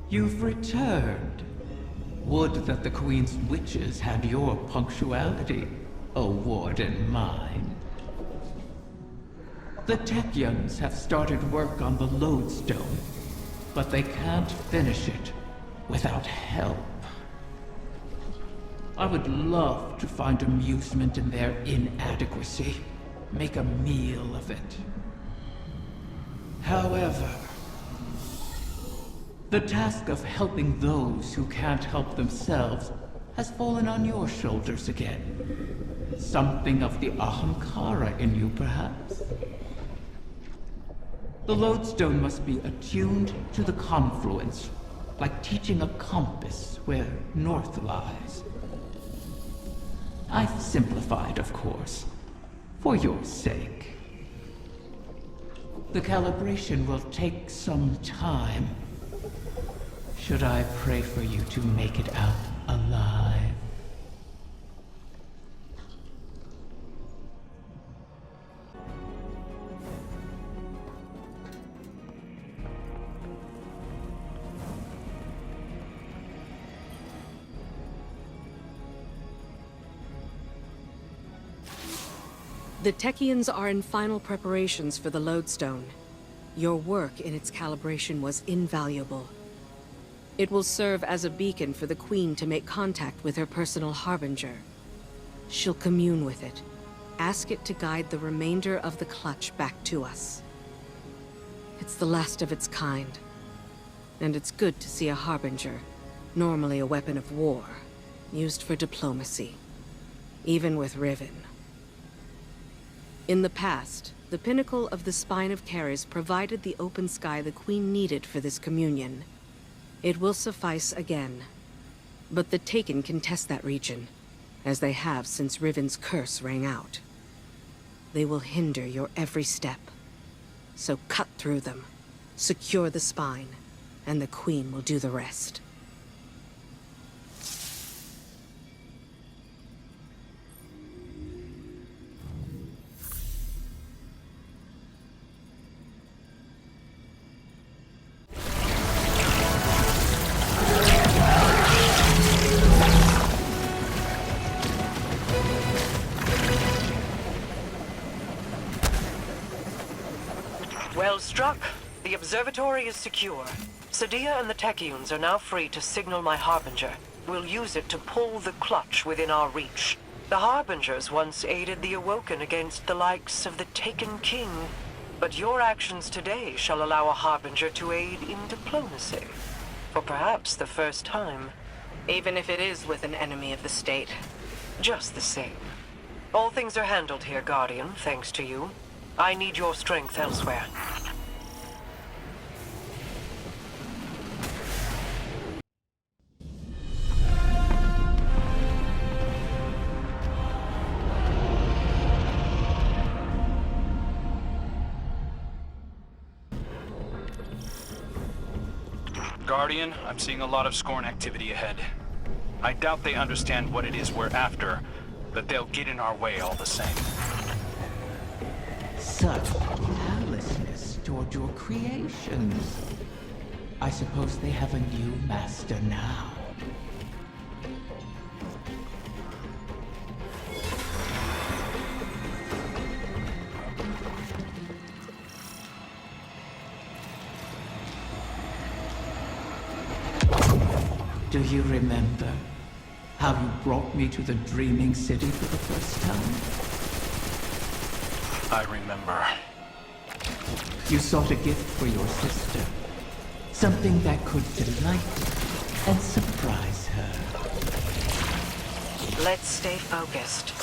You've returned. Would that the Queen's witches had your punctuality, O Warden mine. The Techyans have started work on the Lodestone, but they can't finish it without help. I would love to find amusement in their inadequacy, make a meal of it. However, the task of helping those who can't help themselves has fallen on your shoulders again. Something of the Ahamkara in you, perhaps? The Lodestone must be attuned to the confluence, like teaching a compass where north lies. I've simplified, of course, for your sake. The calibration will take some time. Should I pray for you to make it out alive? The Techyans are in final preparations for the Lodestone. Your work in its calibration was invaluable. It will serve as a beacon for the Queen to make contact with her personal Harbinger. She'll commune with it, ask it to guide the remainder of the clutch back to us. It's the last of its kind, and it's good to see a Harbinger, normally a weapon of war, used for diplomacy, even with Riven. In the past, the pinnacle of the Spine of Keres provided the open sky the Queen needed for this communion. It will suffice again. But the Taken can test that region, as they have since Riven's curse rang out. They will hinder your every step. So cut through them, secure the spine, and the Queen will do the rest. Well struck. The observatory is secure. Sadia and the Techyans are now free to signal my Harbinger. We'll use it to pull the clutch within our reach. The Harbingers once aided the Awoken against the likes of the Taken King. But your actions today shall allow a Harbinger to aid in diplomacy. For perhaps the first time. Even if it is with an enemy of the state. Just the same. All things are handled here, Guardian, thanks to you. I need your strength elsewhere. Guardian, I'm seeing a lot of Scorn activity ahead. I doubt they understand what it is we're after, but they'll get in our way all the same. Such callousness toward your creations. I suppose they have a new master now. Do you remember how you brought me to the Dreaming City for the first time? I remember. You sought a gift for your sister. Something that could delight and surprise her. Let's stay focused.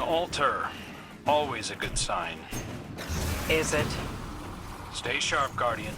altar. Always a good sign. Is it? Stay sharp, Guardian.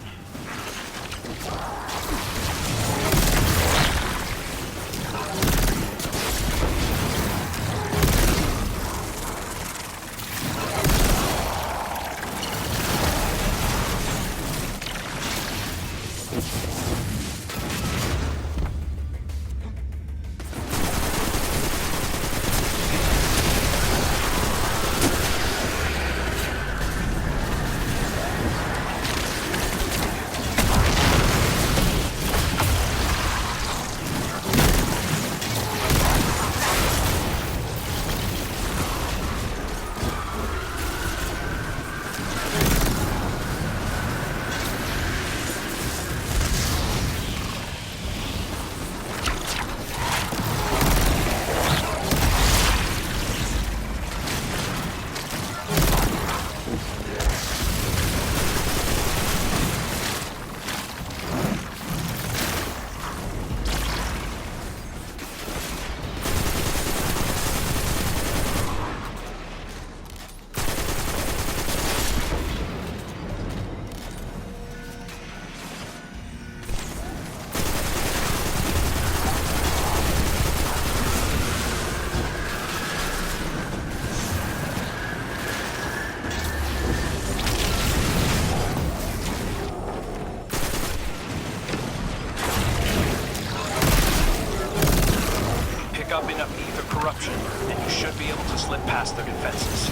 Up enough ether corruption, and you should be able to slip past their defenses.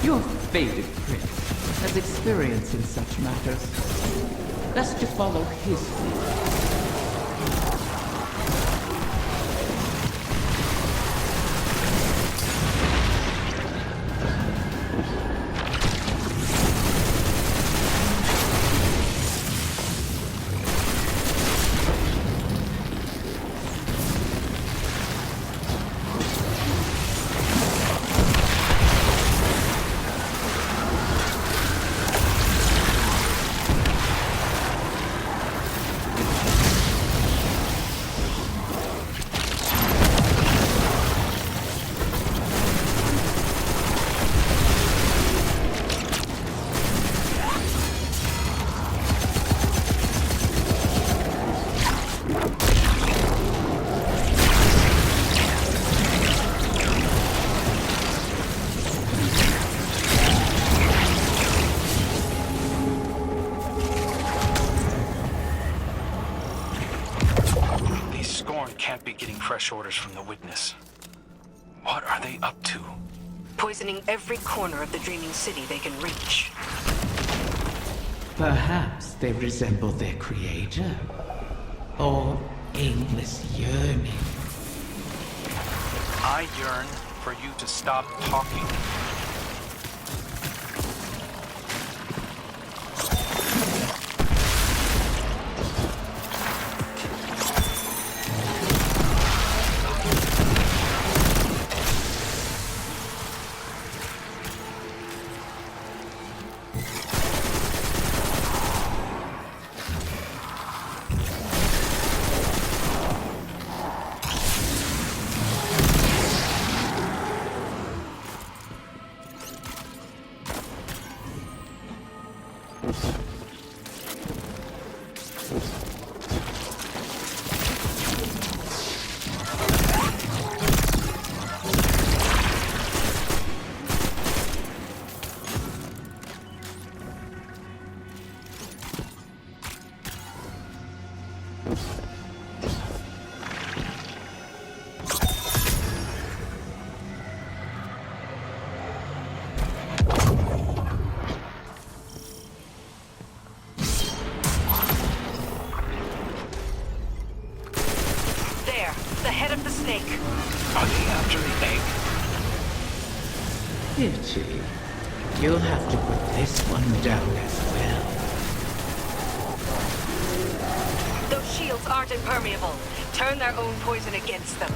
Your faded prince has experience in such matters. Best to follow his lead. Can't be getting fresh orders from the Witness. What are they up to? Poisoning every corner of the Dreaming City they can reach. Perhaps they resemble their creator. Or aimless yearning. I yearn for you to stop talking. Are they after the egg? Itchy. You'll have to put this one down as well. Those shields aren't impermeable. Turn their own poison against them.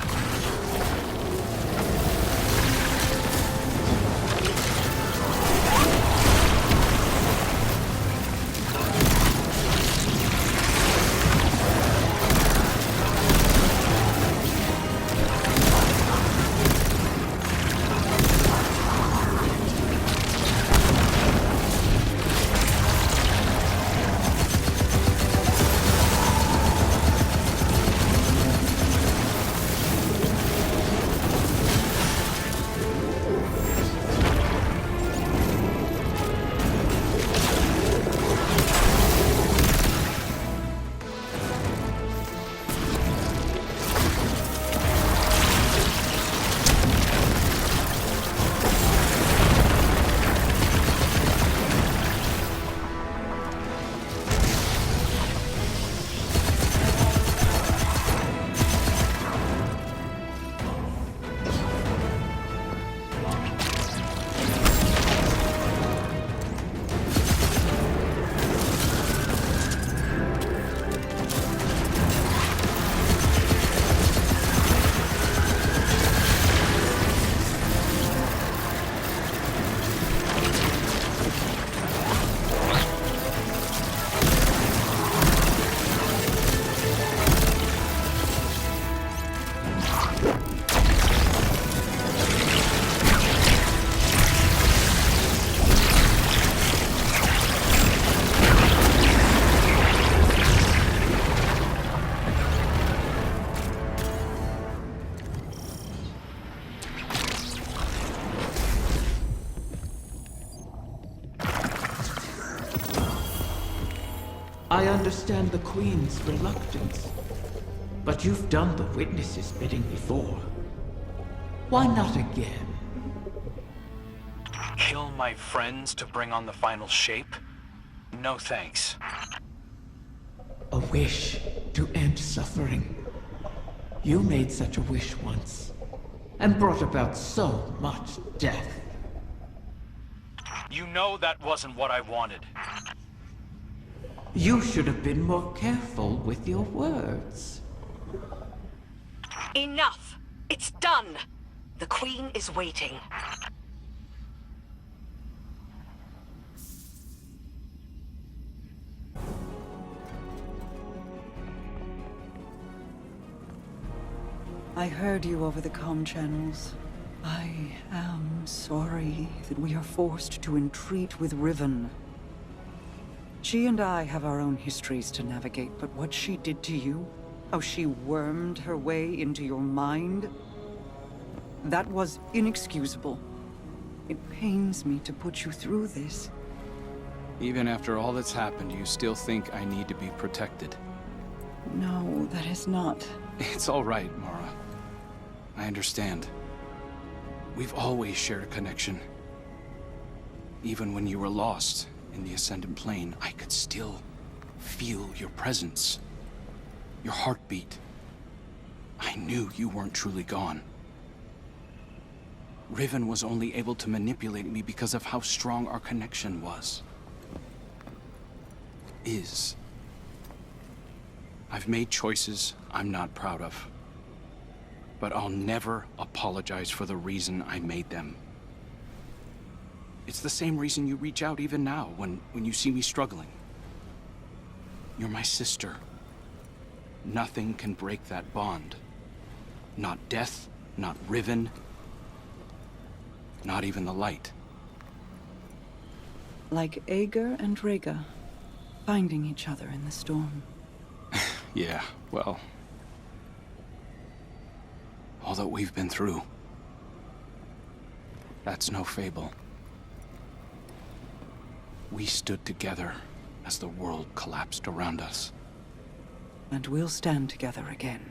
I understand the Queen's reluctance. But you've done the Witness's bidding before. Why not again? Kill my friends to bring on the final shape? No thanks. A wish to end suffering. You made such a wish once, and brought about so much death. You know that wasn't what I wanted. You should have been more careful with your words. Enough! It's done! The Queen is waiting. I heard you over the comm channels. I am sorry that we are forced to entreat with Riven. She and I have our own histories to navigate, but what she did to you, how she wormed her way into your mind, that was inexcusable. It pains me to put you through this. Even after all that's happened, you still think I need to be protected? No, that is not. It's all right, Mara. I understand. We've always shared a connection. Even when you were lost in the Ascendant Plane, I could still feel your presence. Your heartbeat. I knew you weren't truly gone. Riven was only able to manipulate me because of how strong our connection was. Is. I've made choices I'm not proud of. But I'll never apologize for the reason I made them. It's the same reason you reach out even now, when you see me struggling. You're my sister. Nothing can break that bond. Not death, not Riven, not even the light. Like Ager and Rhaegar, finding each other in the storm. Yeah, well... all that we've been through. That's no fable. We stood together as the world collapsed around us. And we'll stand together again.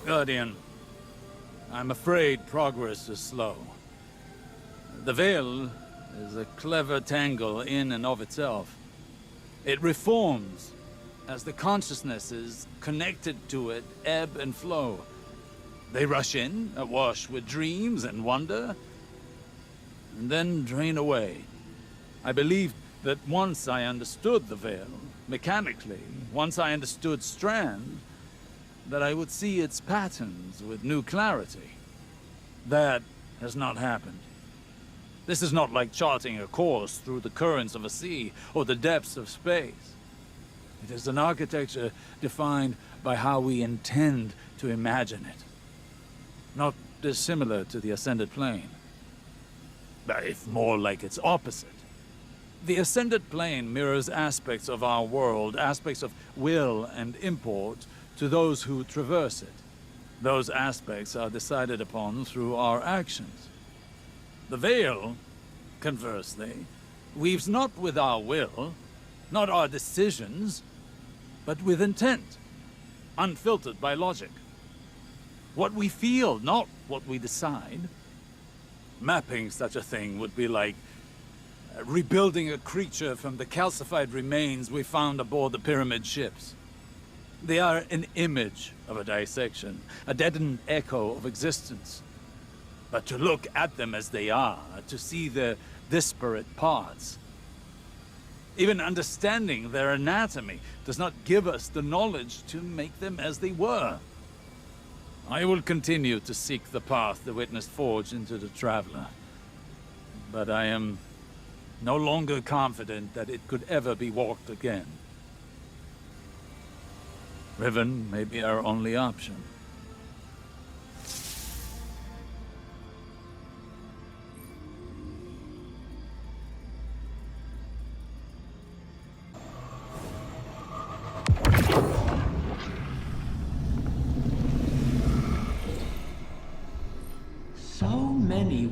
Guardian, I'm afraid progress is slow. The Veil is a clever tangle in and of itself. It reforms as the consciousnesses connected to it ebb and flow. They rush in, awash with dreams and wonder, and then drain away. I believed that once I understood the Veil, mechanically, once I understood Strand, that I would see its patterns with new clarity. That has not happened. This is not like charting a course through the currents of a sea or the depths of space. It is an architecture defined by how we intend to imagine it. Not dissimilar to the Ascended Plane, but if more like its opposite. The Ascended Plane mirrors aspects of our world, aspects of will and import, to those who traverse it. Those aspects are decided upon through our actions. The Veil, conversely, weaves not with our will, not our decisions, but with intent, unfiltered by logic. What we feel, not what we decide. Mapping such a thing would be like rebuilding a creature from the calcified remains we found aboard the pyramid ships. They are an image of a dissection, a deadened echo of existence. But to look at them as they are, to see their disparate parts, even understanding their anatomy does not give us the knowledge to make them as they were. I will continue to seek the path the Witness forged into the Traveler. But I am no longer confident that it could ever be walked again. Riven may be our only option.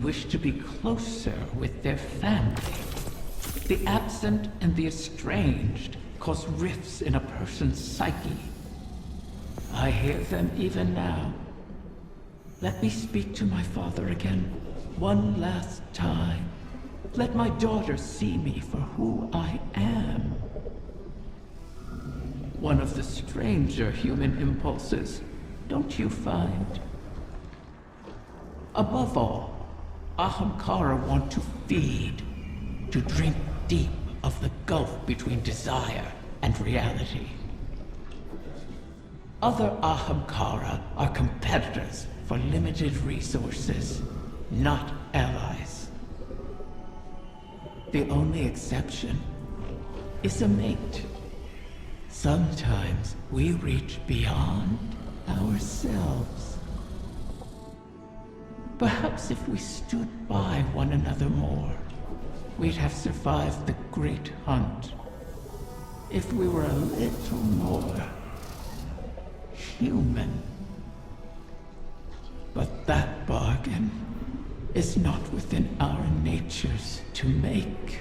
wish to be closer with their family. The absent and the estranged cause rifts in a person's psyche. I hear them even now. Let me speak to my father again, one last time. Let my daughter see me for who I am. One of the stranger human impulses, don't you find? Above all, Ahamkara want to feed, to drink deep of the gulf between desire and reality. Other Ahamkara are competitors for limited resources, not allies. The only exception is a mate. Sometimes we reach beyond ourselves. Perhaps if we stood by one another more, we'd have survived the great hunt. If we were a little more human. But that bargain is not within our natures to make.